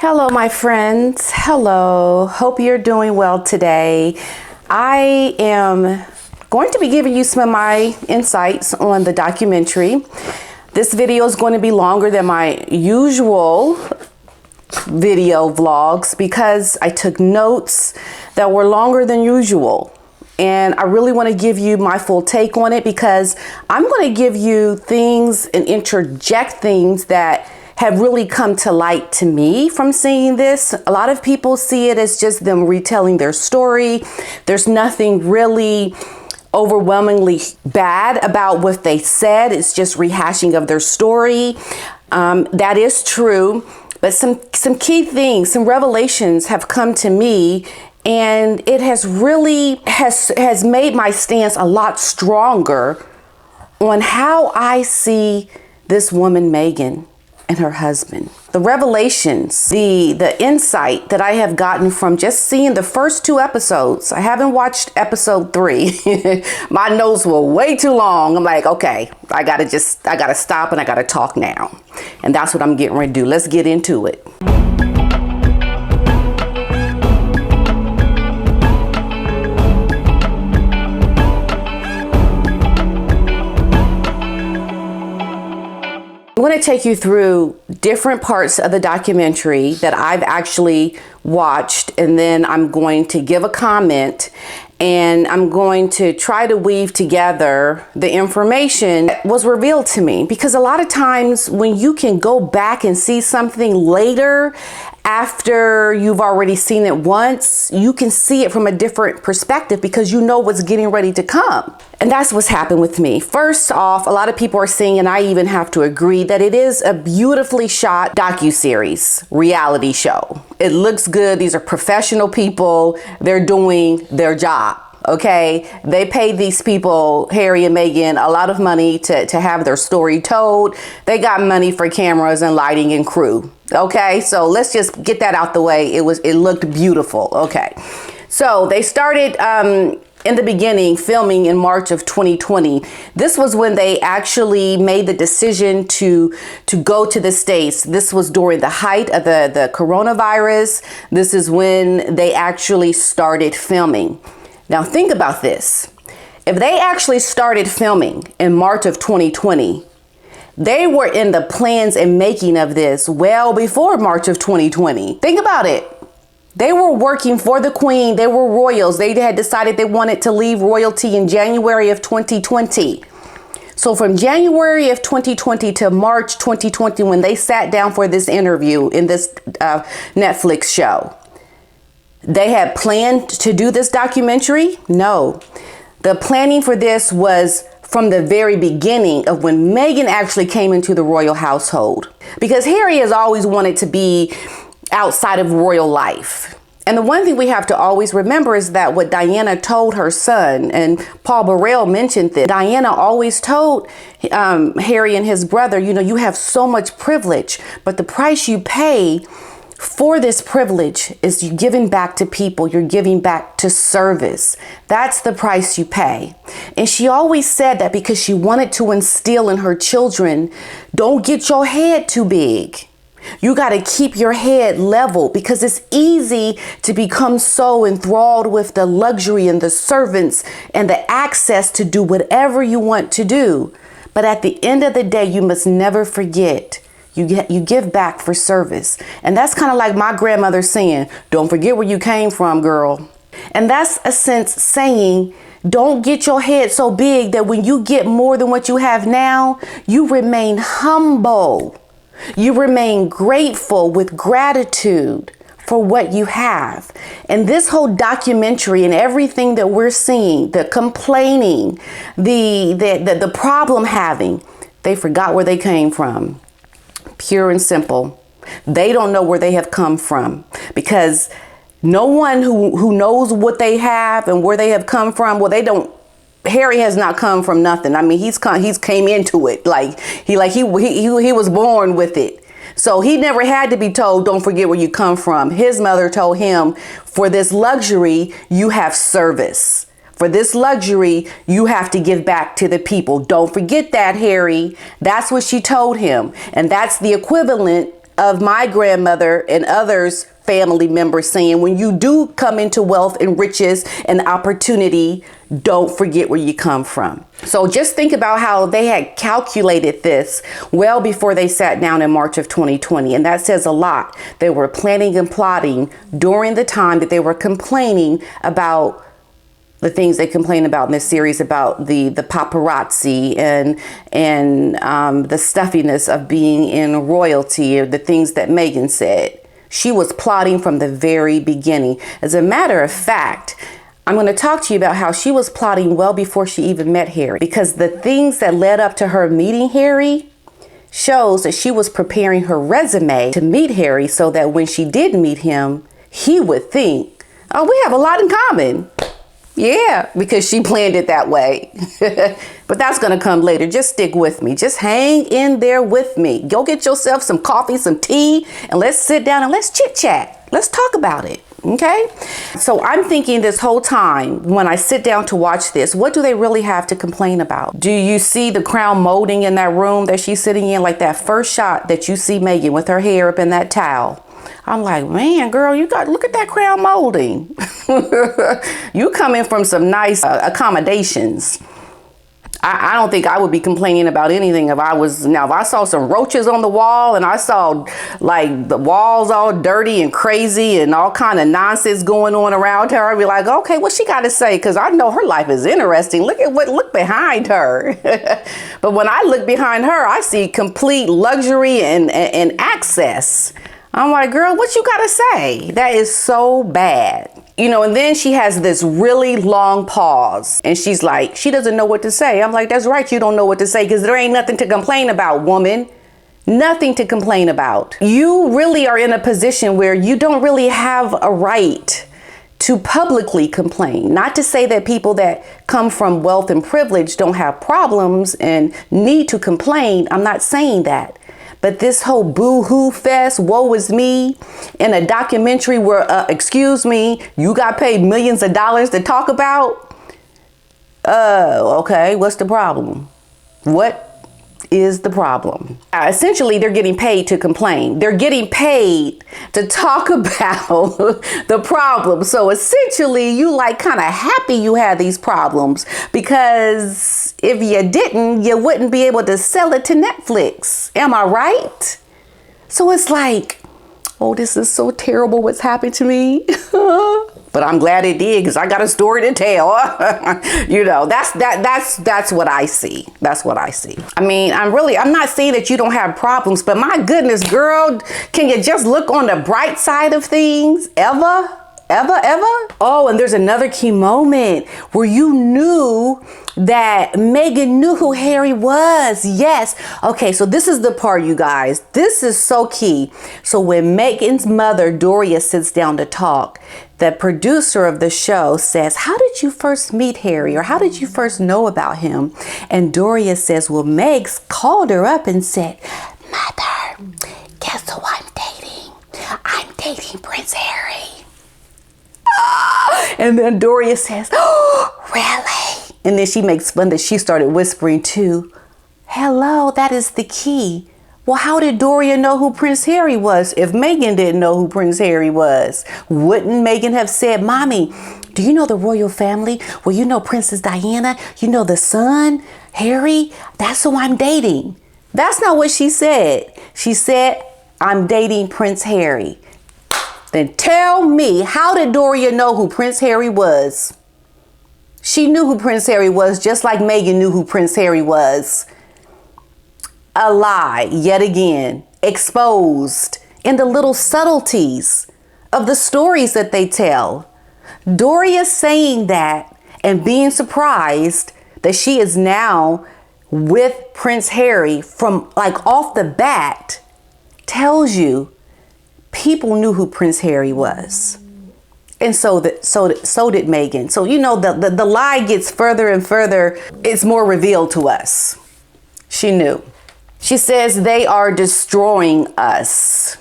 Hello, my friends. Hello. Hope you're doing well today. I am going to be giving you some of my insights on the documentary. This video is going to be longer than my usual video vlogs because I took notes that were longer than usual. And I really want to give you my full take on it because I'm going to give you things and interject things that have really come to light to me from seeing this. A lot of people see it as just them retelling their story. There's nothing really overwhelmingly bad about what they said. It's just rehashing of their story. That is true. But some key things, some revelations have come to me, and it has really has made my stance a lot stronger on how I see this woman, Meghan, and her husband. The revelations, the insight that I have gotten from just seeing the first 2 episodes. I haven't watched episode 3. My notes were way too long. I'm like, okay, I gotta stop and I gotta talk now. And that's what I'm getting ready to do. Let's get into it. I'm going to take you through different parts of the documentary that I've actually watched, and then I'm going to give a comment, and I'm going to try to weave together the information that was revealed to me. Because a lot of times when you can go back and see something later after you've already seen it once, you can see it from a different perspective because you know what's getting ready to come. And that's what's happened with me. First off, a lot of people are saying, and I even have to agree, that it is a beautifully shot docu-series reality show. It looks good. These are professional people. They're doing their job. Okay, they paid these people, Harry and Meghan, a lot of money to have their story told. They got money for cameras and lighting and crew. Okay, so let's just get that out the way. It looked beautiful. Okay, so they started in the beginning filming in March of 2020. This was when they actually made the decision to go to the States. This was during the height of the coronavirus. This is when they actually started filming. Now think about this. If they actually started filming in March of 2020, they were in the plans and making of this well before March of 2020. Think about it. They were working for the Queen. They were royals. They had decided they wanted to leave royalty in January of 2020. So from January of 2020 to March 2020, when they sat down for this interview in this Netflix show, they had planned to do this documentary? No. The planning for this was from the very beginning of when Meghan actually came into the royal household. Because Harry has always wanted to be outside of royal life. And the one thing we have to always remember is that what Diana told her son, and Paul Burrell mentioned this, Diana always told Harry and his brother, you have so much privilege, but the price you pay for this privilege is you're giving back to people. You're giving back to service. That's the price you pay. And she always said that because she wanted to instill in her children, don't get your head too big. You got to keep your head level because it's easy to become so enthralled with the luxury and the servants and the access to do whatever you want to do. But at the end of the day, you must never forget you give back for service. And that's kind of like my grandmother saying, don't forget where you came from, girl. And that's a sense saying, don't get your head so big that when you get more than what you have now, you remain humble. You remain grateful with gratitude for what you have. And this whole documentary and everything that we're seeing, the complaining, the problem having, they forgot where they came from. Pure and simple. They don't know where they have come from because no one who knows what they have and where they have come from, Harry has not come from nothing. I mean, he's came into it. He was born with it. So he never had to be told, don't forget where you come from. His mother told him, for this luxury, you have service. For this luxury, you have to give back to the people. Don't forget that, Harry. That's what she told him. And that's the equivalent of my grandmother and others family members saying, when you do come into wealth and riches and opportunity, don't forget where you come from. So just think about how they had calculated this well before they sat down in March of 2020. And that says a lot. They were planning and plotting during the time that they were complaining about the things they complain about in this series, about the paparazzi and the stuffiness of being in royalty, or the things that Meghan said. She was plotting from the very beginning. As a matter of fact, I'm going to talk to you about how she was plotting well before she even met Harry, because the things that led up to her meeting Harry shows that she was preparing her resume to meet Harry, so that when she did meet him, he would think, oh, we have a lot in common. Yeah, because she planned it that way. But that's going to come later. Just stick with me. Just hang in there with me. Go get yourself some coffee, some tea, and let's sit down and let's chit chat. Let's talk about it. Okay. So I'm thinking this whole time when I sit down to watch this, what do they really have to complain about? Do you see the crown molding in that room that she's sitting in? Like that first shot that you see Meghan with her hair up in that towel. I'm like, man, girl, look at that crown molding. You come in from some nice accommodations. I don't think I would be complaining about anything if I saw some roaches on the wall and I saw like the walls all dirty and crazy and all kind of nonsense going on around her. I'd be like, okay, what she got to say? Because I know her life is interesting. Look behind her. But when I look behind her, I see complete luxury and access. I'm like, girl, what you got to say? That is so bad. And then she has this really long pause and she's like, she doesn't know what to say. I'm like, that's right. You don't know what to say because there ain't nothing to complain about, woman. Nothing to complain about. You really are in a position where you don't really have a right to publicly complain. Not to say that people that come from wealth and privilege don't have problems and need to complain. I'm not saying that. But this whole boo-hoo fest, woe is me, in a documentary where, excuse me, you got paid millions of dollars to talk about? Okay, what's the problem? What is the problem? Essentially, they're getting paid to complain. They're getting paid to talk about the problem. So essentially, you like kind of happy you had these problems, because if you didn't, you wouldn't be able to sell it to Netflix. Am I right? So it's like, oh, this is so terrible what's happened to me. But I'm glad it did, because I got a story to tell. That's what I see. That's what I see. I mean, I'm not saying that you don't have problems, but my goodness, girl, can you just look on the bright side of things ever? Oh, and there's another key moment where you knew that Meghan knew who Harry was. Yes. Okay, so this is the part, you guys. This is so key. So when Meghan's mother, Doria, sits down to talk, the producer of the show says, how did you first meet Harry? Or how did you first know about him? And Doria says, well, Megs called her up and said, Mother, guess who I'm dating? I'm dating Prince Harry. And then Doria says, oh, really? And then she makes fun that she started whispering too. Hello, that is the key. Well, how did Doria know who Prince Harry was if Meghan didn't know who Prince Harry was? Wouldn't Meghan have said, Mommy, do you know the royal family? Well, you know Princess Diana, you know the son, Harry, that's who I'm dating. That's not what she said. She said, I'm dating Prince Harry. Then tell me, how did Doria know who Prince Harry was? She knew who Prince Harry was, just like Meghan knew who Prince Harry was. A lie, yet again, exposed in the little subtleties of the stories that they tell. Doria saying that and being surprised that she is now with Prince Harry from like off the bat tells you people knew who Prince Harry was. And so did Meghan. So, the lie gets further and further. It's more revealed to us. She knew. She says they are destroying us.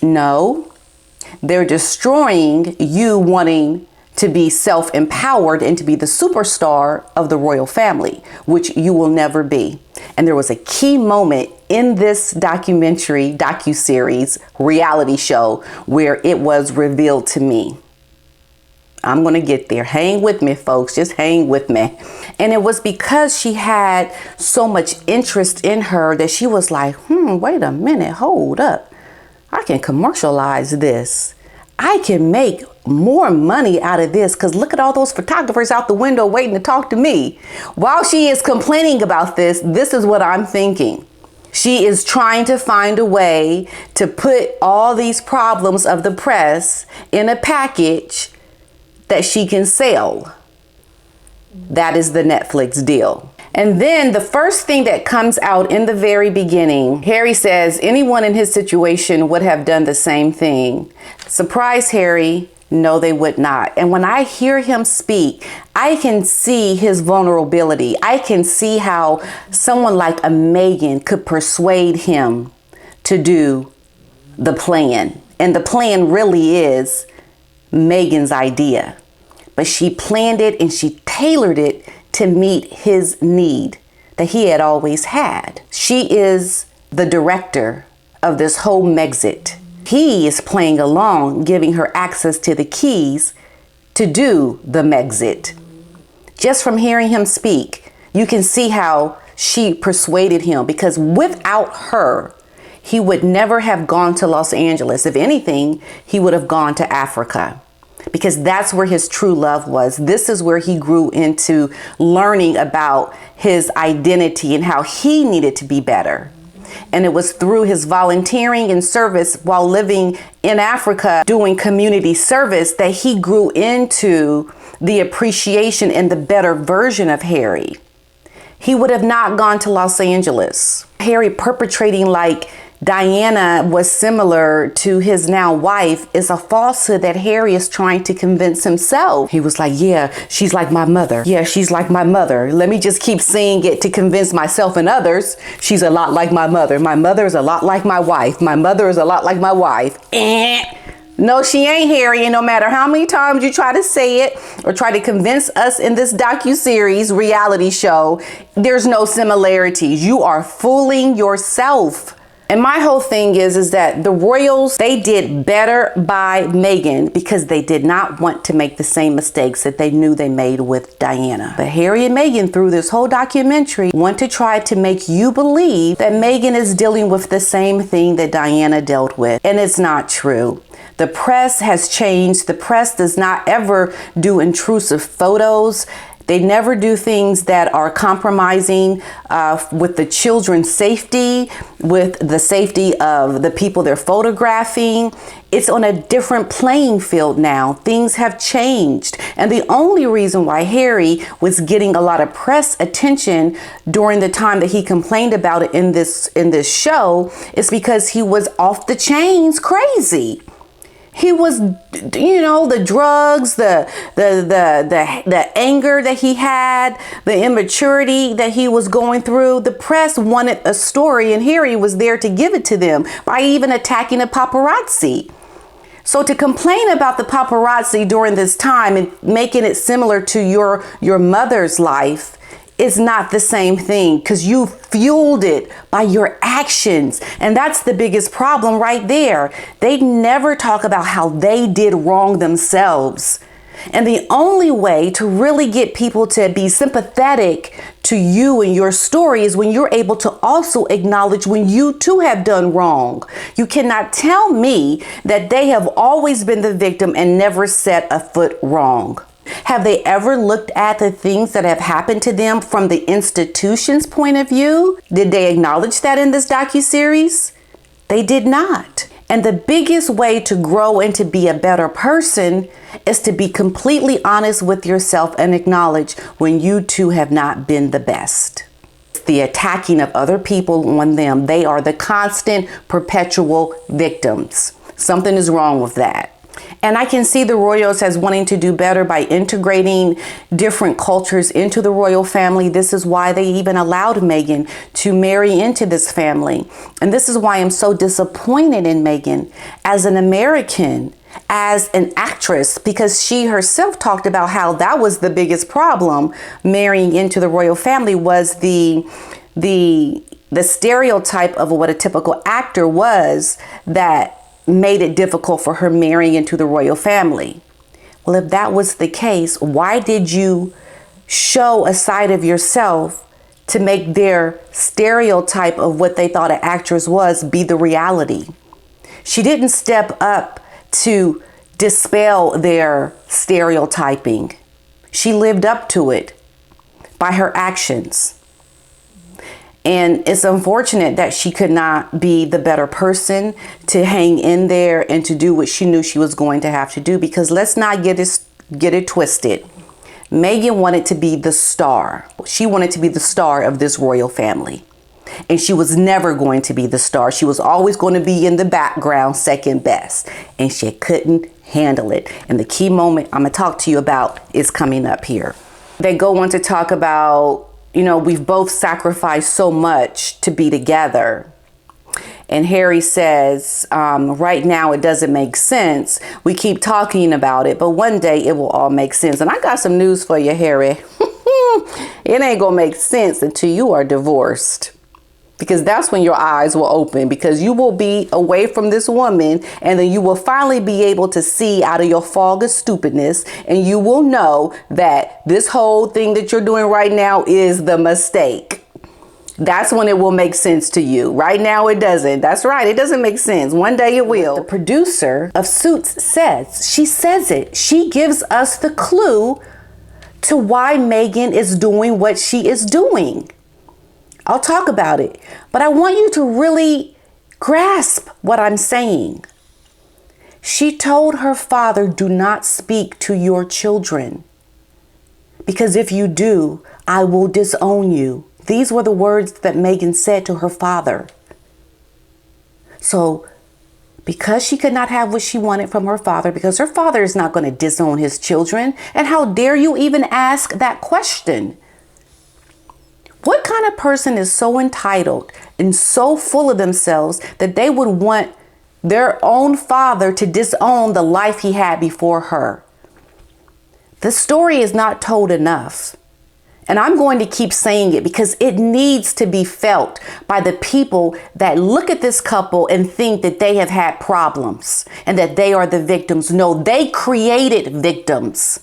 No, they're destroying you wanting to be self-empowered and to be the superstar of the royal family, which you will never be. And there was a key moment in this docu-series reality show where it was revealed to me. I'm going to get there. Hang with me, folks. Just hang with me. And it was because she had so much interest in her that she was like, wait a minute, hold up. I can commercialize this. I can make more money out of this, because look at all those photographers out the window waiting to talk to me. While she is complaining about this is what I'm thinking. She is trying to find a way to put all these problems of the press in a package that she can sell. That is the Netflix deal. And then the first thing that comes out in the very beginning, Harry says anyone in his situation would have done the same thing. Surprise, Harry. No, they would not. And when I hear him speak, I can see his vulnerability. I can see how someone like a Meghan could persuade him to do the plan. And the plan really is Meghan's idea. But she planned it and she tailored it to meet his need that he had always had. She is the director of this whole Megxit. He is playing along, giving her access to the keys to do the Megxit. Just from hearing him speak, you can see how she persuaded him, because without her, he would never have gone to Los Angeles. If anything, he would have gone to Africa, because that's where his true love was. This is where he grew into learning about his identity and how he needed to be better. And it was through his volunteering and service while living in Africa, doing community service, that he grew into the appreciation and the better version of Harry. He would have not gone to Los Angeles. Harry perpetrating like Diana was similar to his now wife is a falsehood that Harry is trying to convince himself. He was like, yeah, she's like my mother. Yeah, she's like my mother. Let me just keep saying it to convince myself and others. She's a lot like my mother. My mother is a lot like my wife. My mother is a lot like my wife. No, she ain't, Harry. And no matter how many times you try to say it or try to convince us in this docu-series reality show, there's no similarities. You are fooling yourself. And my whole thing is that the royals, they did better by Meghan because they did not want to make the same mistakes that they knew they made with Diana. But Harry and Meghan, through this whole documentary, want to try to make you believe that Meghan is dealing with the same thing that Diana dealt with. And it's not true. The press has changed. The press does not ever do intrusive photos. They never do things that are compromising with the children's safety, with the safety of the people they're photographing. It's on a different playing field now. Things have changed. And the only reason why Harry was getting a lot of press attention during the time that he complained about it in this show is because he was off the chains crazy. He was, the drugs, the anger that he had, the immaturity that he was going through. The press wanted a story, and Harry was there to give it to them by even attacking the paparazzi. So to complain about the paparazzi during this time and making it similar to your mother's life is not the same thing, because you fueled it by your actions. And that's the biggest problem right there. They never talk about how they did wrong themselves. And the only way to really get people to be sympathetic to you and your story is when you're able to also acknowledge when you too have done wrong. You cannot tell me that they have always been the victim and never set a foot wrong. Have they ever looked at the things that have happened to them from the institution's point of view? Did they acknowledge that in this docu-series? They did not. And the biggest way to grow and to be a better person is to be completely honest with yourself and acknowledge when you too have not been the best. The attacking of other people on them, they are the constant, perpetual victims. Something is wrong with that. And I can see the royals as wanting to do better by integrating different cultures into the royal family. This is why they even allowed Meghan to marry into this family. And this is why I'm so disappointed in Meghan as an American, as an actress, because she herself talked about how that was the biggest problem marrying into the royal family was the the stereotype of what a typical actor was that made it difficult for her marrying into the royal family. Well, if that was the case, why did you show a side of yourself to make their stereotype of what they thought an actress was be the reality? She didn't step up to dispel their stereotyping. She lived up to it by her actions. And it's unfortunate that she could not be the better person to hang in there and to do what she knew she was going to have to do. Because let's not get it twisted. Meghan wanted to be the star. She wanted to be the star of this royal family. And she was never going to be the star. She was always going to be in the background, second best. And she couldn't handle it. And the key moment I'm going to talk to you about is coming up here. They go on to talk about, we've both sacrificed so much to be together. And Harry says, right now it doesn't make sense. We keep talking about it, but one day it will all make sense. And I got some news for you, Harry. It ain't gonna make sense until you are divorced. Because that's when your eyes will open, because you will be away from this woman, and then you will finally be able to see out of your fog of stupidness, and you will know that this whole thing that you're doing right now is the mistake. That's when it will make sense to you. Right now it doesn't. That's right. It doesn't make sense. One day it will. The producer of Suits says it. She gives us the clue to why Meghan is doing what she is doing. I'll talk about it, but I want you to really grasp what I'm saying. She told her father, do not speak to your children, because if you do, I will disown you. These were the words that Meghan said to her father. So because she could not have what she wanted from her father, because her father is not going to disown his children. And how dare you even ask that question? What kind of person is so entitled and so full of themselves that they would want their own father to disown the life he had before her? The story is not told enough. And I'm going to keep saying it because it needs to be felt by the people that look at this couple and think that they have had problems and that they are the victims. No, they created victims.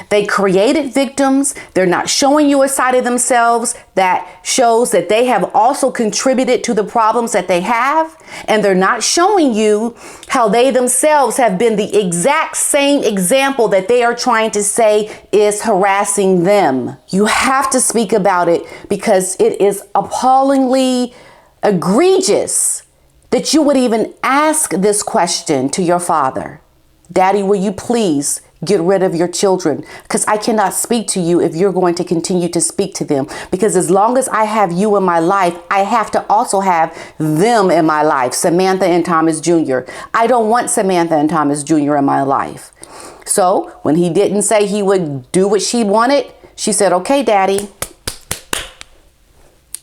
They created victims. They're not showing you a side of themselves that shows that they have also contributed to the problems that they have. And they're not showing you how they themselves have been the exact same example that they are trying to say is harassing them. You have to speak about it because it is appallingly egregious that you would even ask this question to your father. Daddy, will you please get rid of your children? Because I cannot speak to you if you're going to continue to speak to them. Because as long as I have you in my life, I have to also have them in my life, Samantha and Thomas Jr. I don't want Samantha and Thomas Jr. in my life. So when he didn't say he would do what she wanted, she said, okay, Daddy,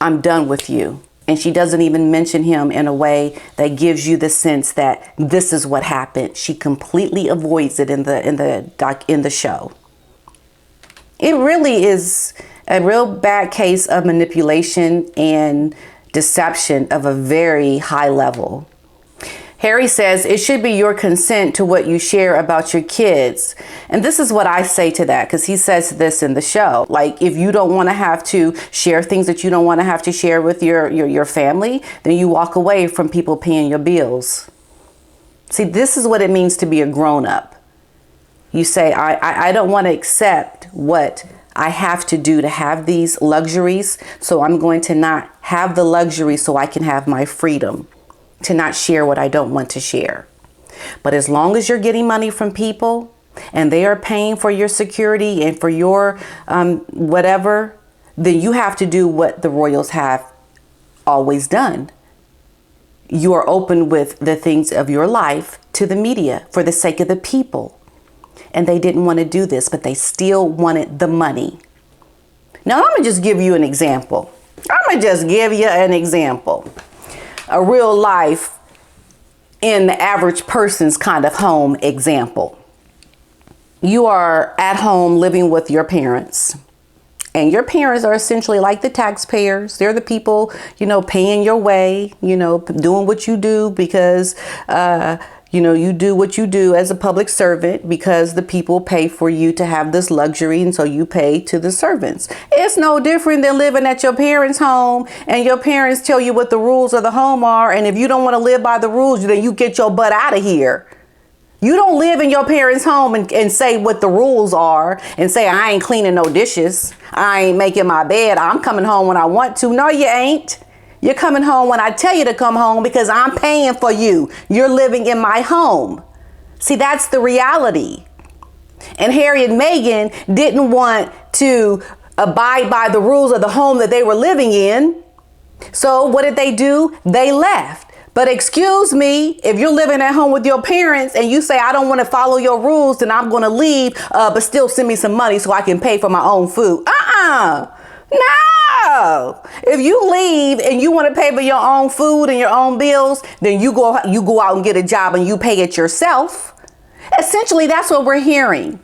I'm done with you. And she doesn't even mention him in a way that gives you the sense that this is what happened. She completely avoids it in the show. It really is a real bad case of manipulation and deception of a very high level. Harry says it should be your consent to what you share about your kids. And this is what I say to that, because he says this in the show. Like, if you don't want to have to share things that you don't want to have to share with your family, then you walk away from people paying your bills. See, this is what it means to be a grown up. You say, I don't want to accept what I have to do to have these luxuries. So I'm going to not have the luxury so I can have my freedom to not share what I don't want to share. But as long as you're getting money from people and they are paying for your security and for your whatever, then you have to do what the royals have always done. You are open with the things of your life to the media for the sake of the people. And they didn't want to do this, but they still wanted the money. Now, I'm going to just give you an example. A real life in the average person's kind of home example. You are at home living with your parents. And your parents are essentially like the taxpayers. They're the people, paying your way, doing what you do because, you do what you do as a public servant because the people pay for you to have this luxury. And so you pay to the servants. It's no different than living at your parents' home and your parents tell you what the rules of the home are. And if you don't want to live by the rules, then you get your butt out of here. You don't live in your parents' home and say what the rules are and say, I ain't cleaning no dishes. I ain't making my bed. I'm coming home when I want to. No, you ain't. You're coming home when I tell you to come home because I'm paying for you. You're living in my home. See, that's the reality. And Harry and Meghan didn't want to abide by the rules of the home that they were living in. So what did they do? They left. But excuse me, if you're living at home with your parents and you say, I don't want to follow your rules, then I'm going to leave, but still send me some money so I can pay for my own food. No. If you leave and you want to pay for your own food and your own bills, then you go out and get a job and you pay it yourself. Essentially, that's what we're hearing.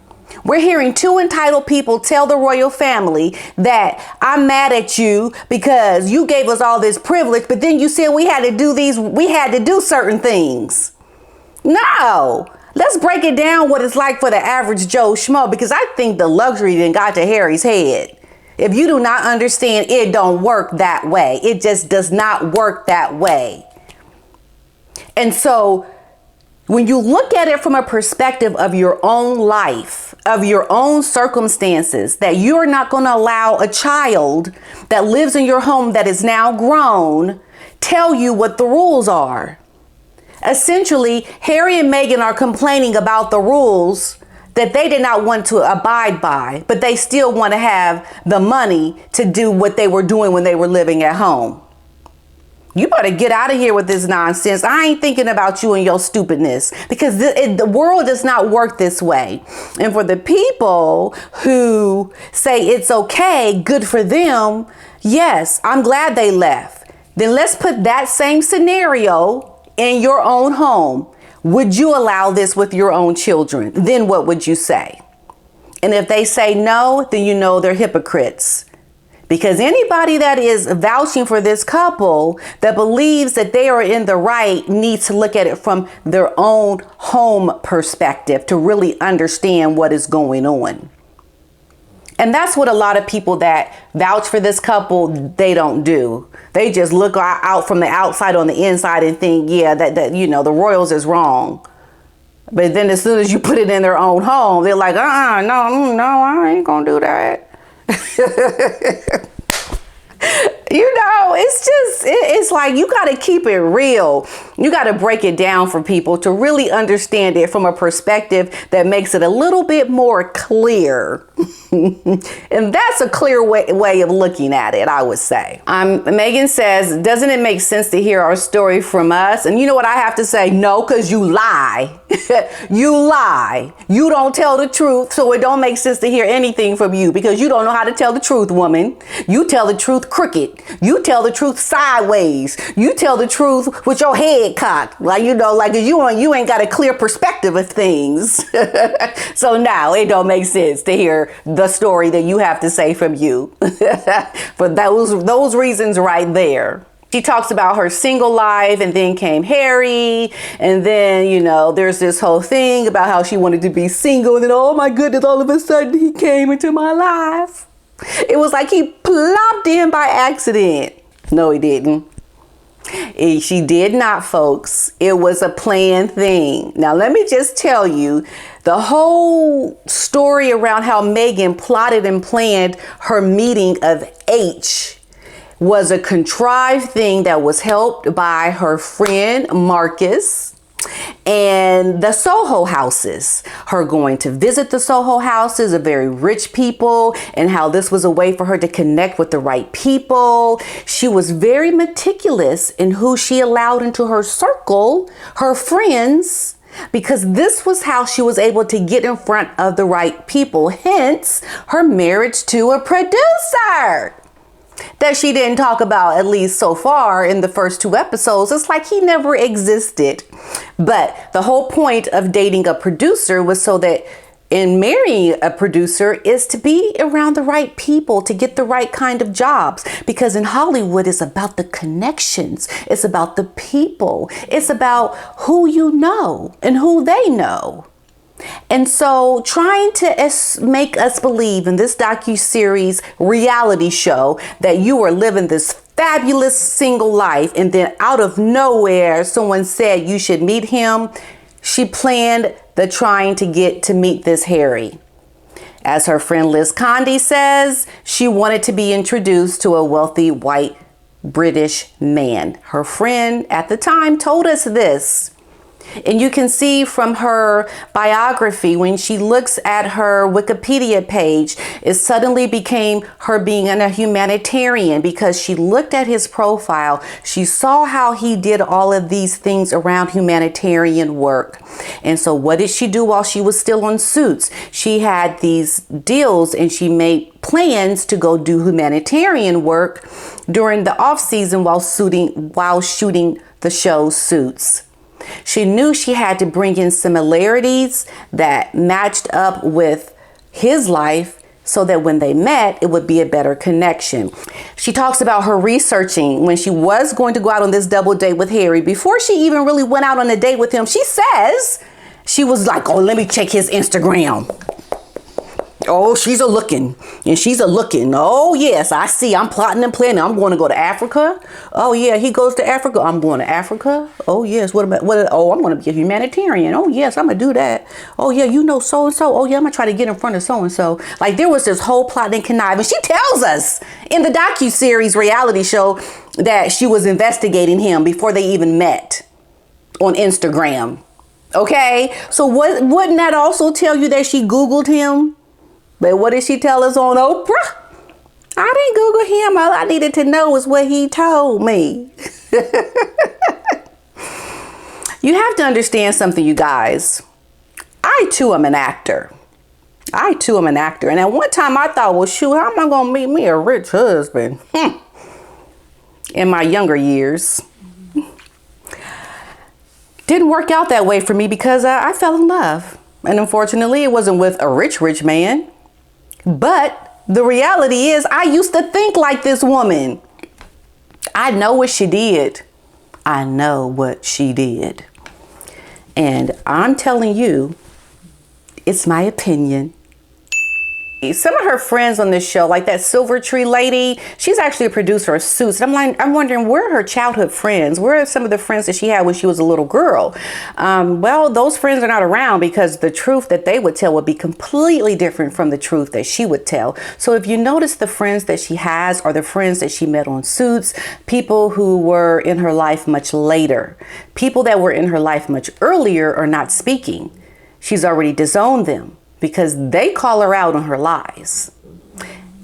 We're hearing two entitled people tell the royal family that I'm mad at you because you gave us all this privilege, but then you said we had to do certain things. No, let's break it down what it's like for the average Joe Schmo, because I think the luxury then got to Harry's head. If you do not understand, it don't work that way. It just does not work that way. And so when you look at it from a perspective of your own life, of your own circumstances, that you're not going to allow a child that lives in your home that is now grown tell you what the rules are. Essentially, Harry and Meghan are complaining about the rules that they did not want to abide by, but they still want to have the money to do what they were doing when they were living at home. You better get out of here with this nonsense. I ain't thinking about you and your stupidness, because the world does not work this way. And for the people who say it's okay, good for them, yes, I'm glad they left. Then let's put that same scenario in your own home. Would you allow this with your own children? Then what would you say? And if they say no, then you know they're hypocrites. Because anybody that is vouching for this couple that believes that they are in the right needs to look at it from their own home perspective to really understand what is going on. And that's what a lot of people that vouch for this couple, they don't do. They just look out from the outside on the inside and think, yeah, that the royals is wrong. But then as soon as you put it in their own home, they're like, no, I ain't gonna do that. It's like you got to keep it real. You got to break it down for people to really understand it from a perspective that makes it a little bit more clear. And that's a clear way of looking at it, I would say. Meghan says, doesn't it make sense to hear our story from us? And you know what I have to say? No, because you lie. You lie. You don't tell the truth. So it don't make sense to hear anything from you because you don't know how to tell the truth, woman. You tell the truth crooked. You tell the truth sideways. You tell the truth with your head cocked. Like you ain't got a clear perspective of things. So now it don't make sense to hear the story that you have to say from you. For those reasons right there. She talks about her single life, and then came Harry, and then, there's this whole thing about how she wanted to be single, and then, oh my goodness, all of a sudden he came into my life. It was like he plopped in by accident. No, he didn't. She did not, folks. It was a planned thing. Now, let me just tell you, the whole story around how Meghan plotted and planned her meeting of H was a contrived thing that was helped by her friend Marcus and the Soho houses. Her going to visit the Soho houses of very rich people, and how this was a way for her to connect with the right people. She was very meticulous in who she allowed into her circle, her friends, because this was how she was able to get in front of the right people. Hence her marriage to a producer that she didn't talk about, at least so far in the first 2 episodes. It's like he never existed. But the whole point of dating a producer was so that in marrying a producer is to be around the right people, to get the right kind of jobs. Because in Hollywood, it's about the connections. It's about the people. It's about who you know and who they know. And so trying to make us believe in this docu-series reality show that you are living this fabulous single life, and then out of nowhere, someone said you should meet him. She planned the trying to get to meet this Harry. As her friend Liz Condi says, she wanted to be introduced to a wealthy white British man. Her friend at the time told us this. And you can see from her biography, when she looks at her Wikipedia page, it suddenly became her being a humanitarian, because she looked at his profile. She saw how he did all of these things around humanitarian work. And so what did she do while she was still on Suits? She had these deals and she made plans to go do humanitarian work during the off season while shooting the show Suits. She knew she had to bring in similarities that matched up with his life so that when they met, it would be a better connection. She talks about her researching when she was going to go out on this double date with Harry. Before she even really went out on a date with him, she says she was like, oh, let me check his Instagram. Oh, she's a looking. Oh, yes, I see. I'm plotting and planning. I'm going to go to Africa. Oh, yeah, he goes to Africa. I'm going to Africa. Oh, yes. Oh, I'm going to be a humanitarian. Oh, yes, I'm going to do that. Oh, yeah, you know so-and-so. Oh, yeah, I'm going to try to get in front of so-and-so. Like, there was this whole plot and conniving. She tells us in the docu-series reality show that she was investigating him before they even met on Instagram. Okay? So wouldn't that also tell you that she Googled him? But what did she tell us on Oprah? I didn't Google him. All I needed to know was what he told me. You have to understand something, you guys. I too am an actor. And at one time I thought, well, shoot, how am I going to meet me a rich husband? In my younger years. Didn't work out that way for me because I fell in love. And unfortunately, it wasn't with a rich man. But the reality is, I used to think like this woman. I know what she did. And I'm telling you, it's my opinion. Some of her friends on this show, like that Silver Tree lady, she's actually a producer of Suits. And I'm wondering, where are her childhood friends? Where are some of the friends that she had when she was a little girl? Well, those friends are not around because the truth that they would tell would be completely different from the truth that she would tell. So if you notice, the friends that she has are the friends that she met on Suits, people who were in her life much later. People that were in her life much earlier are not speaking. She's already disowned them, because they call her out on her lies.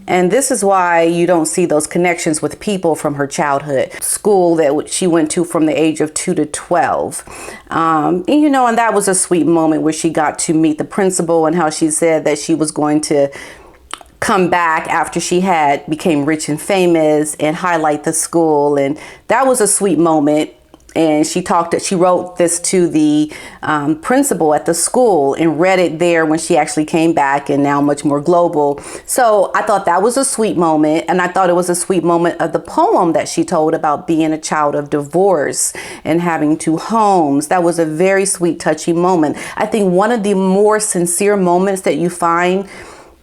And this is why you don't see those connections with people from her childhood school that she went to from the age of 2 to 12. And that was a sweet moment where she got to meet the principal, and how she said that she was going to come back after she became rich and famous and highlight the school. And that was a sweet moment. And she wrote this to the principal at the school and read it there when she actually came back, and now much more global. So I thought that was a sweet moment. And I thought it was a sweet moment of the poem that she told about being a child of divorce and having 2 homes. That was a very sweet, touching moment. I think one of the more sincere moments that you find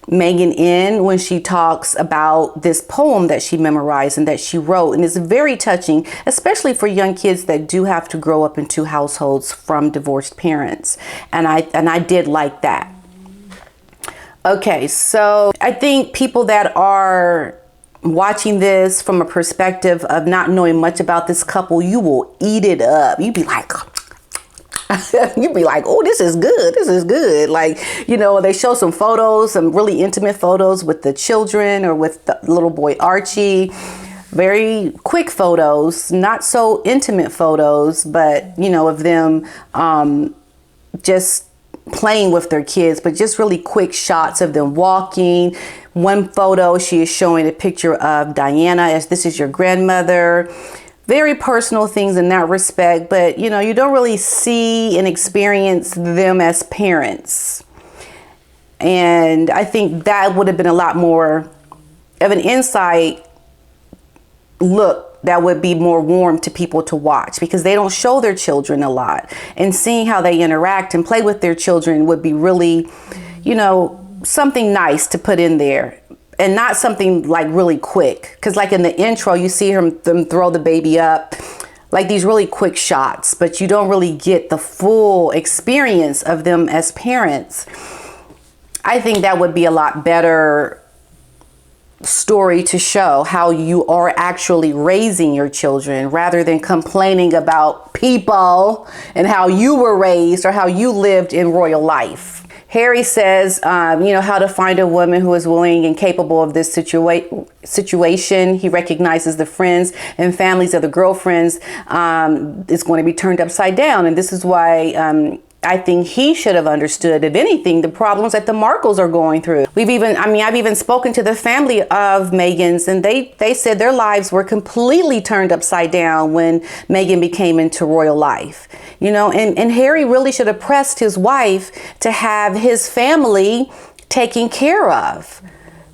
Meghan in, when she talks about this poem that she memorized and that she wrote. And it's very touching, especially for young kids that do have to grow up in 2 households from divorced parents. And I did like that. Okay, so I think people that are watching this from a perspective of not knowing much about this couple, you will eat it up. You'd be like, oh, this is good. Like, they show some photos, some really intimate photos with the children or with the little boy Archie. Very quick photos, not so intimate photos, but, of them just playing with their kids, but just really quick shots of them walking. One photo, she is showing a picture of Diana as this is your grandmother. Very personal things in that respect, but you don't really see and experience them as parents. And I think that would have been a lot more of an insight look that would be more warm to people to watch, because they don't show their children a lot. And seeing how they interact and play with their children would be really, something nice to put in there. And not something like really quick. Because like in the intro, you see them throw the baby up, like these really quick shots, but you don't really get the full experience of them as parents. I think that would be a lot better story to show how you are actually raising your children, rather than complaining about people and how you were raised or how you lived in royal life. Harry says, how to find a woman who is willing and capable of this situation. He recognizes the friends and families of the girlfriends is going to be turned upside down. And this is why I think he should have understood, if anything, the problems that the Markles are going through. I've even spoken to the family of Meghan's, and they said their lives were completely turned upside down when Meghan became into royal life. And Harry really should have pressed his wife to have his family taken care of,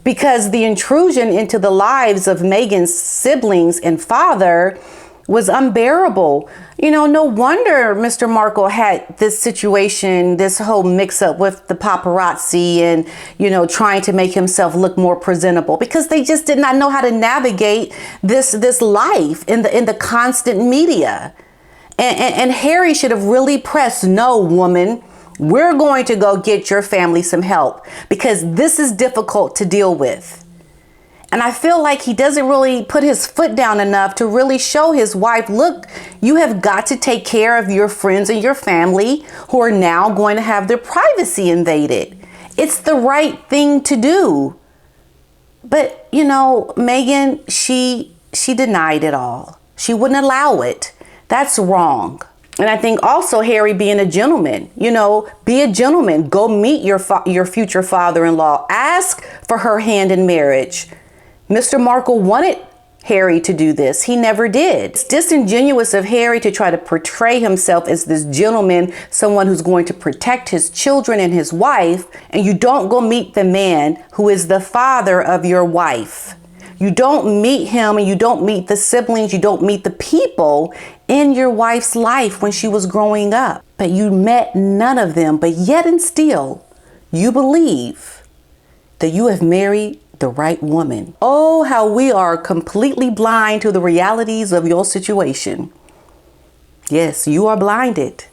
because the intrusion into the lives of Meghan's siblings and father was unbearable. No wonder Mr. Markle had this situation, this whole mix up with the paparazzi and, trying to make himself look more presentable, because they just did not know how to navigate this life in the constant media. And Harry should have really pressed, no, woman, we're going to go get your family some help, because this is difficult to deal with. And I feel like he doesn't really put his foot down enough to really show his wife, look, you have got to take care of your friends and your family who are now going to have their privacy invaded. It's the right thing to do. But, Meghan, she denied it all. She wouldn't allow it. That's wrong. And I think also Harry being a gentleman, be a gentleman. Go meet your future father-in-law. Ask for her hand in marriage. Mr. Markle wanted Harry to do this. He never did. It's disingenuous of Harry to try to portray himself as this gentleman, someone who's going to protect his children and his wife, and you don't go meet the man who is the father of your wife. You don't meet him, and you don't meet the siblings, you don't meet the people in your wife's life when she was growing up. But you met none of them, but yet and still, you believe that you have married the right woman. Oh, how we are completely blind to the realities of your situation. Yes, you are blinded,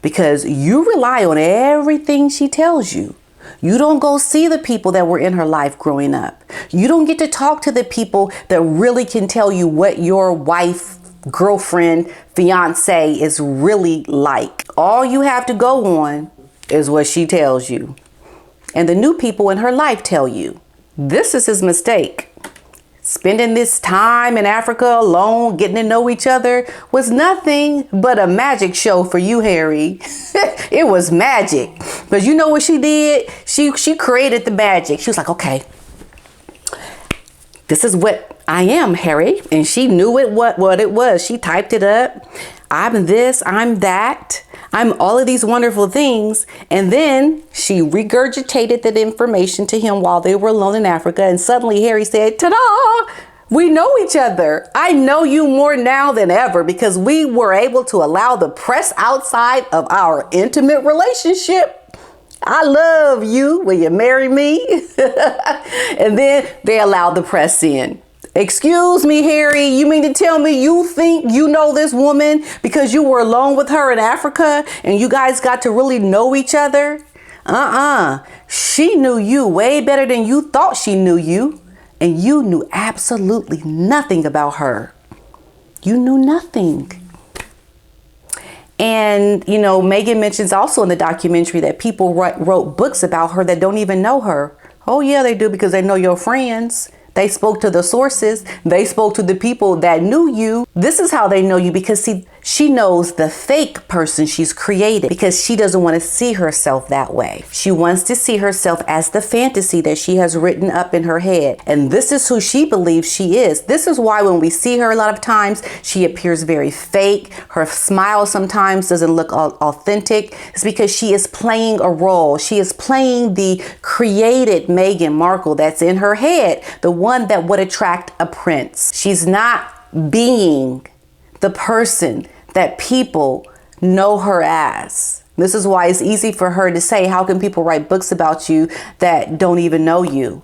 because you rely on everything she tells you. You don't go see the people that were in her life growing up. You don't get to talk to the people that really can tell you what your wife, girlfriend, fiance is really like. All you have to go on is what she tells you. And the new people in her life tell you. This is his mistake. Spending this time in Africa alone, getting to know each other, was nothing but a magic show for you, Harry. It was magic. But you know what she did? She created the magic. She was like, okay, this is what I am, Harry. And she knew what it was. She typed it up. I'm this, I'm that. I'm all of these wonderful things. And then she regurgitated that information to him while they were alone in Africa. And suddenly Harry said, ta-da, we know each other. I know you more now than ever, because we were able to allow the press outside of our intimate relationship. I love you. Will you marry me? And then they allowed the press in. Excuse me, Harry, you mean to tell me you think you know this woman because you were alone with her in Africa and you guys got to really know each other? She knew you way better than you thought she knew you, and you knew absolutely nothing about her. You knew nothing. And, Meghan mentions also in the documentary that people wrote books about her that don't even know her. Oh, yeah, they do, because they know your friends. They spoke to the sources. They spoke to the people that knew you. This is how they know you, because see, She knows the fake person she's created because she doesn't want to see herself that way. She wants to see herself as the fantasy that she has written up in her head. And this is who she believes she is. This is why when we see her a lot of times, she appears very fake. Her smile sometimes doesn't look authentic. It's because she is playing a role. She is playing the created Meghan Markle that's in her head, the one that would attract a prince. She's not being the person that people know her as. This is why it's easy for her to say, how can people write books about you that don't even know you?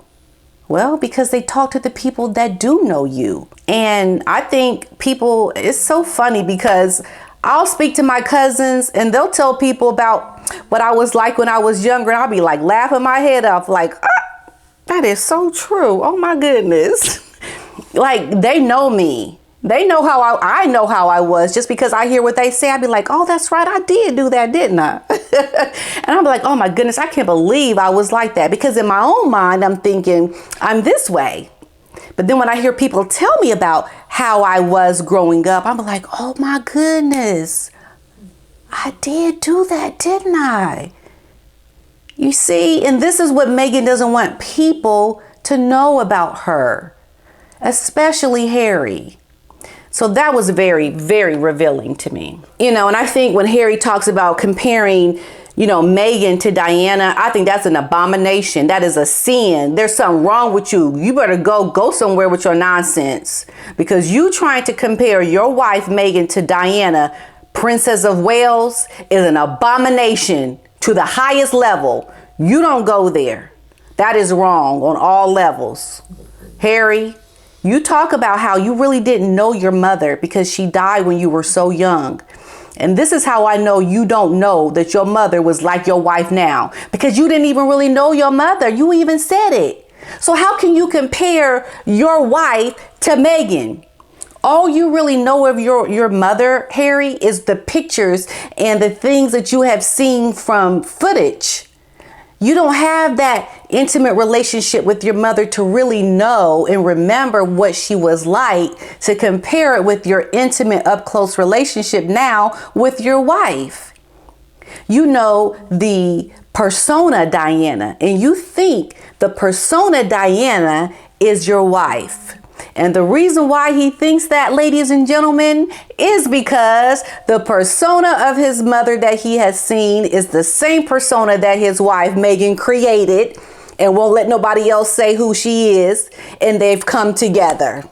Well, because they talk to the people that do know you. And I think people, it's so funny because I'll speak to my cousins and they'll tell people about what I was like when I was younger. And I'll be like laughing my head off like, that is so true. Oh my goodness. Like they know me. They know how I know how I was. Just because I hear what they say, I'd be like, oh, that's right. I did do that, didn't I? And I'm like, oh my goodness, I can't believe I was like that. Because in my own mind, I'm thinking I'm this way. But then when I hear people tell me about how I was growing up, I'm like, oh my goodness, I did do that, didn't I? You see, and this is what Meghan doesn't want people to know about her, especially Harry. So that was very, very revealing to me. And I think when Harry talks about comparing, Meghan to Diana, I think that's an abomination. That is a sin. There's something wrong with you. You better go somewhere with your nonsense, because you trying to compare your wife, Meghan, to Diana, Princess of Wales, is an abomination to the highest level. You don't go there. That is wrong on all levels. Harry, you talk about how you really didn't know your mother because she died when you were so young. And this is how I know you don't know that your mother was like your wife now, because you didn't even really know your mother. You even said it. So how can you compare your wife to Meghan? All you really know of your mother, Harry, is the pictures and the things that you have seen from footage. You don't have that intimate relationship with your mother to really know and remember what she was like, to compare it with your intimate up close relationship now with your wife. You know the persona Diana, and you think the persona Diana is your wife. And the reason why he thinks that, ladies and gentlemen, is because the persona of his mother that he has seen is the same persona that his wife, Meghan, created and won't let nobody else say who she is. And they've come together.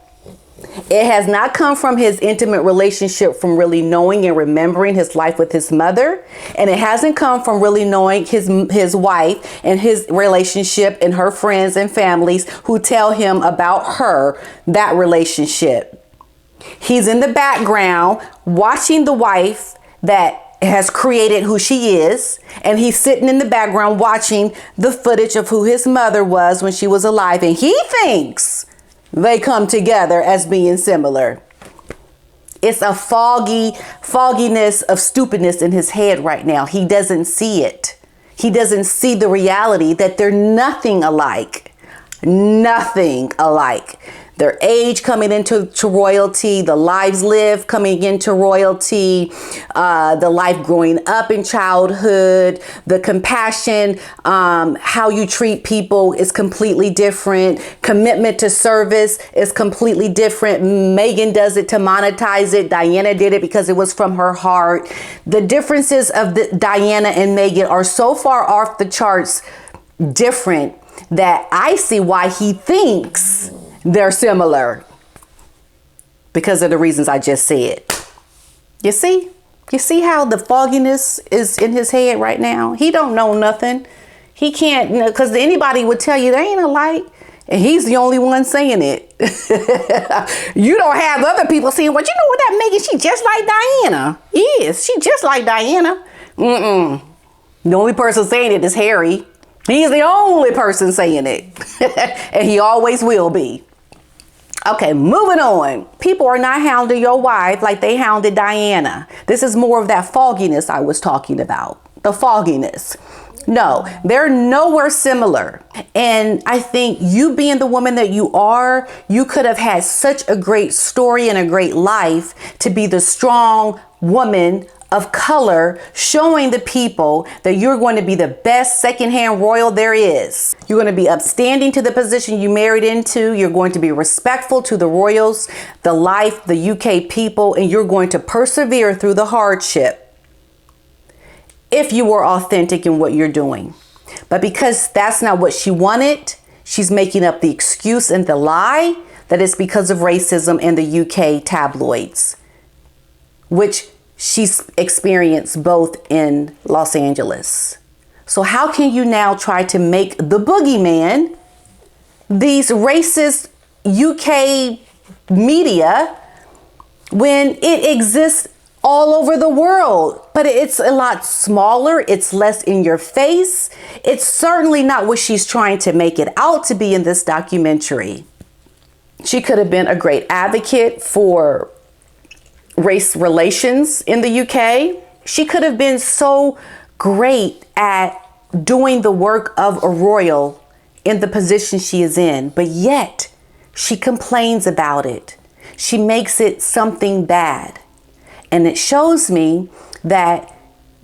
It has not come from his intimate relationship from really knowing and remembering his life with his mother. And it hasn't come from really knowing his wife and his relationship and her friends and families who tell him about her, that relationship. He's in the background watching the wife that has created who she is. And he's sitting in the background watching the footage of who his mother was when she was alive. And he thinks they come together as being similar. It's a fogginess of stupidness in his head right now. He doesn't see it. He doesn't see the reality that they're nothing alike. Nothing alike. Their age coming into royalty, the lives lived coming into royalty, the life growing up in childhood, the compassion, how you treat people is completely different. Commitment to service is completely different. Meghan does it to monetize it. Diana did it because it was from her heart. The differences of Diana and Meghan are so far off the charts different that I see why he thinks they're similar, because of the reasons I just said. You see how the fogginess is in his head right now? He don't know nothing. He can't, because anybody would tell you they ain't alike, and he's the only one saying it. You don't have other people saying, well, you know what, that Meghan, she just like Diana. Yes, she just like Diana. The only person saying it is Harry. He's the only person saying it. And he always will be. Okay, moving on. People are not hounding your wife like they hounded Diana. This is more of that fogginess I was talking about. The fogginess. No, they're nowhere similar. And I think you being the woman that you are, you could have had such a great story and a great life to be the strong, woman of color, showing the people that you're going to be the best secondhand royal there is. You're going to be upstanding to the position you married into. You're going to be respectful to the royals, the life, the UK people, and you're going to persevere through the hardship if you were authentic in what you're doing. But because that's not what she wanted, she's making up the excuse and the lie that it's because of racism in the UK tabloids, which she's experienced both in Los Angeles. So how can you now try to make the boogeyman these racist UK media when it exists all over the world? But it's a lot smaller. It's less in your face. It's certainly not what she's trying to make it out to be in this documentary. She could have been a great advocate for race relations in the UK. She could have been so great at doing the work of a royal in the position she is in, but yet she complains about it. She makes it something bad. And it shows me that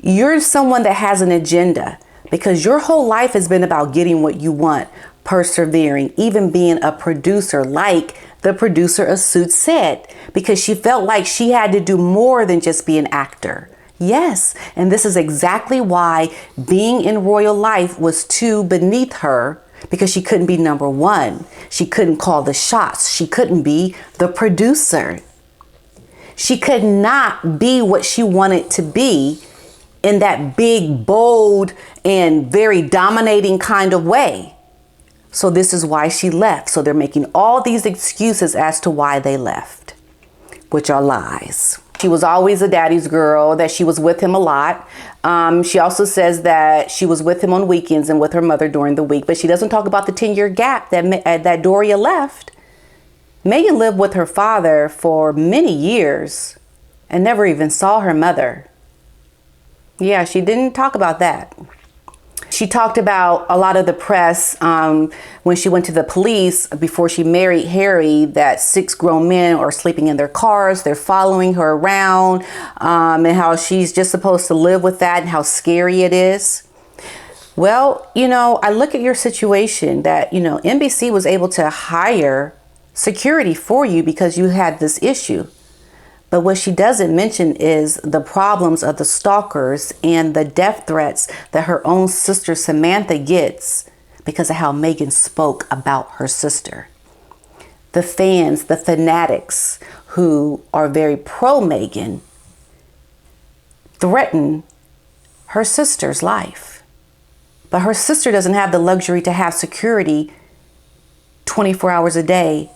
you're someone that has an agenda, because your whole life has been about getting what you want, persevering, even being a producer, like the producer of Suits said, because she felt like she had to do more than just be an actor. Yes, and this is exactly why being in royal life was too beneath her, because she couldn't be number one. She couldn't call the shots. She couldn't be the producer. She could not be what she wanted to be in that big, bold, and very dominating kind of way. So this is why she left. So they're making all these excuses as to why they left, which are lies. She was always a daddy's girl, that she was with him a lot. She also says that she was with him on weekends and with her mother during the week, but she doesn't talk about the 10-year gap that Doria left. Meghan lived with her father for many years and never even saw her mother. Yeah, she didn't talk about that. She talked about a lot of the press when she went to the police before she married Harry, that 6 grown men are sleeping in their cars. They're following her around, and how she's just supposed to live with that and how scary it is. Well, I look at your situation that, NBC was able to hire security for you because you had this issue. But what she doesn't mention is the problems of the stalkers and the death threats that her own sister Samantha gets because of how Meghan spoke about her sister. The fans, the fanatics who are very pro Meghan threaten her sister's life. But her sister doesn't have the luxury to have security 24 hours a day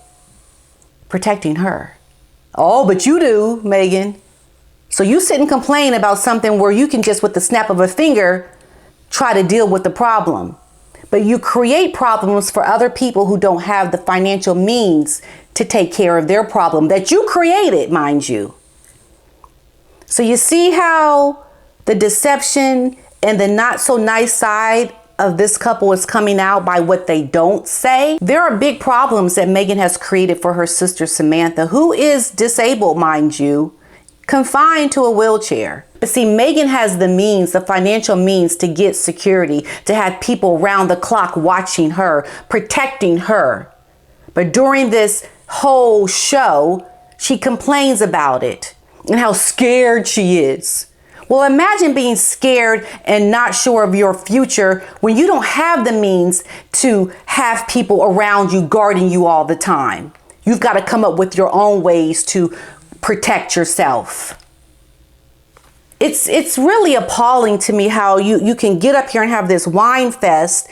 protecting her. Oh, but you do, Meghan. So you sit and complain about something where you can just, with the snap of a finger, try to deal with the problem. But you create problems for other people who don't have the financial means to take care of their problem that you created, mind you. So you see how the deception and the not so nice side of this couple is coming out by what they don't say. There are big problems that Meghan has created for her sister Samantha, who is disabled, mind you, confined to a wheelchair. But see, Meghan has the means, the financial means to get security, to have people round the clock watching her, protecting her. But during this whole show, she complains about it and how scared she is. Well, imagine being scared and not sure of your future when you don't have the means to have people around you guarding you all the time. You've got to come up with your own ways to protect yourself. It's really appalling to me how you can get up here and have this whine fest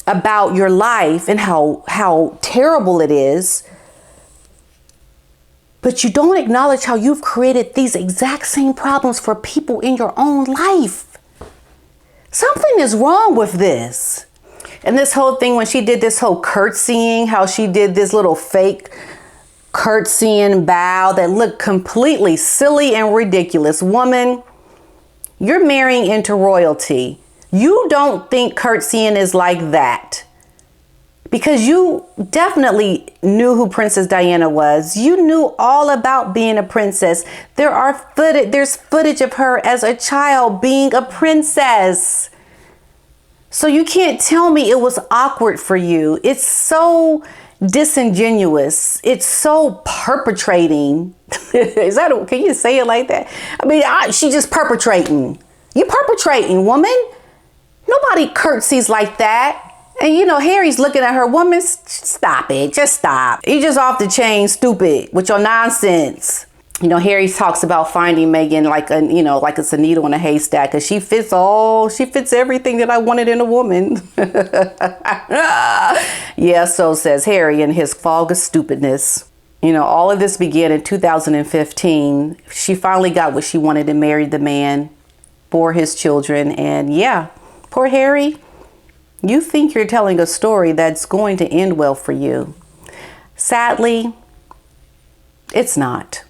about your life and how terrible it is. But you don't acknowledge how you've created these exact same problems for people in your own life. Something is wrong with this. And this whole thing, when she did this whole curtsying, how she did this little fake curtsying bow that looked completely silly and ridiculous. Woman, you're marrying into royalty. You don't think curtsying is like that. because you definitely knew who Princess Diana was. You knew all about being a princess. There's footage of her as a child being a princess. So you can't tell me it was awkward for you. It's so disingenuous. It's so perpetrating. Can you say it like that? I mean, she just perpetrating. You perpetrating, woman. Nobody curtsies like that. And Harry's looking at her, woman, stop it. Just stop. You just off the chain, stupid, with your nonsense. Harry talks about finding Meghan like it's a needle in a haystack, because she fits everything that I wanted in a woman. Yeah, so says Harry in his fog of stupidness. All of this began in 2015. She finally got what she wanted and married the man for his children. And yeah, poor Harry. You think you're telling a story that's going to end well for you. Sadly, it's not.